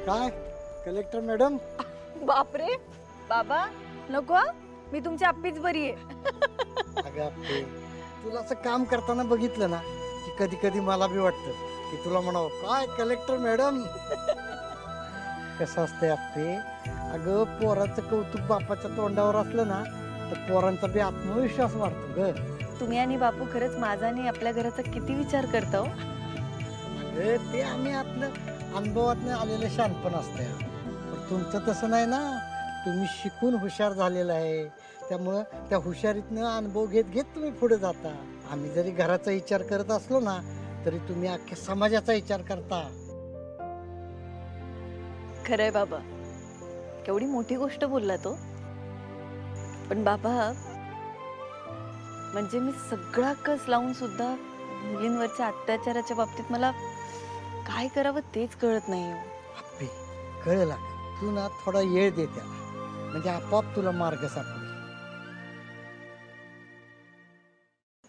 काय collector madam? बापरे बाबा नको हं. मी तुमची आप्पीच बरी आहे. अगं अप्पे, तुला असं काम करताना बघितलं ना की कधी कधी मला बी वाटतं की तुला म्हणावं काय कलेक्टर मॅडम. कसं असतंय अप्पे, अगं पोराचं कौतुक बापाच्या तोंडावर असलं ना तर पोरांचा बी आत्मविश्वास वाढतो ग. तुम्ही आणि बापू खरंच माझा आणि आपल्या घराचा किती विचार करता हो. अगं ते आम्ही आपलं अनुभवातनं आलेलं शहाणपण असतंय. पण तुमचं तसं नाही ना, तुम्ही शिकून हुशार झालेला आहे. त्यामुळं त्या हुशारीतनं अनुभव घेत घेत तुम्ही पुढे जाता. आम्ही जरी घराचा विचार करत असलो ना तरी तुम्ही अख्ख्या समाजाचा विचार करता. खरंय बाबा, केवढी मोठी गोष्ट बोलला तो. पण बाबा म्हणजे मी सगळा कस लावून सुद्धा मुलींवरच्या अत्याचाराच्या बाबतीत मला काय करावं तेच कळत नाही हो. अप्पे, कळलं का? तू ना थोडा वेळ दे त्याला, म्हणजे आपोआप तुला मार्ग सापडेल.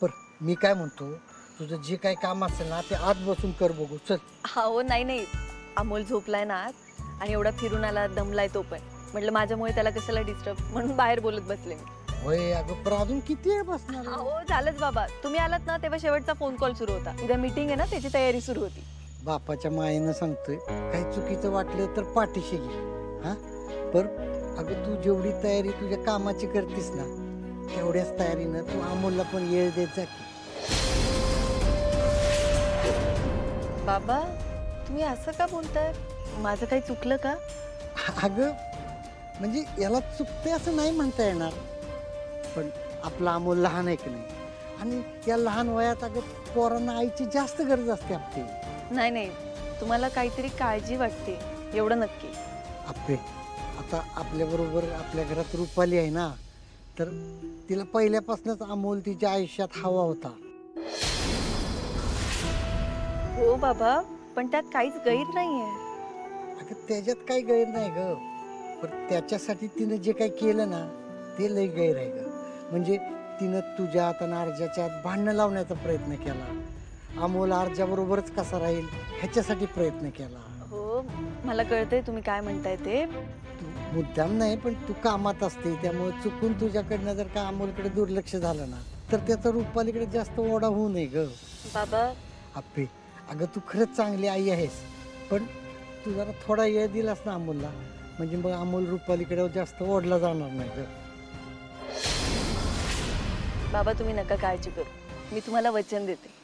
पर मी काय म्हणतो, तुझं जे काही काम असेल ना ते आत बसून कर बघू. चल. हो नाही नाही, अमोल झोपलाय ना आज आणि एवढा फिरून आला दमलाय तो पण. म्हटलं माझ्यामुळे त्याला कशाला डिस्टर्ब, म्हणून बाहेर बोलत बसले मी. होय अगं, पण अजून किती वेळ बसणार आहे? हो झालंच बाबा, तुम्ही आलात ना तेव्हा शेवटचा फोन कॉल सुरू होता. उद्या मीटिंग आहे ना त्याची तयारी सुरू होती. बापाच्या मायेनं सांगतोय, काही चुकीचं वाटलं तर पाठीशी घे. हा, पर अगं तू जेवढी तयारी तुझ्या कामाची करतीस ना तेवढ्याच तयारीनं तू अमोलला पण वेळ देत जा की. बाबा तुम्ही असं का बोलताय? माझं काही चुकलं का? अगं म्हणजे याला चुकते असं नाही म्हणता येणार, पण आपला अमोल लहान आहे की नाही, आणि या लहान वयात अगं पोरांना आईची जास्त गरज असते. आपली नाही नाही, तुम्हाला काहीतरी काळजी वाटते एवढं नक्की. आपले आता आपल्या बरोबर आपल्या घरात रुपाली आहे ना, तर तिला पहिल्यापासूनच अमोल तिच्या आयुष्यात हवा होता. हो बाबा, पण त्यात काहीच गैर नाहीये. अगं त्याच्यात काही गैर नाही ग, पण त्याच्यासाठी तिनं जे काही केलं ना ते लई गैर आहे ग. म्हणजे तिनं तुझ्यात आणि अर्जाच्यात भांडणं लावण्याचा प्रयत्न केला. अमोल अर्जाबरोबरच कसा राहील ह्याच्यासाठी प्रयत्न केला. हो मला कळतंय तुम्ही काय म्हणताय ते. तू मुद्दाम नाही, पण तू कामात असते त्यामुळे चुकून तुझ्याकडनं जर का अमोलकडे दुर्लक्ष झालं ना तर त्याचा रुपालीकडे जास्त ओढा होऊ नये ग. बाबा अप्पे, अगं तू खरंच चांगली आई आहेस, पण तू जरा थोडा वेळ दिलास ना अमोलला, म्हणजे मग अमोल रुपालीकडे जास्त ओढला जाणार नाही ग. बाबा तुम्ही नका काळजी करू, मी तुम्हाला वचन देते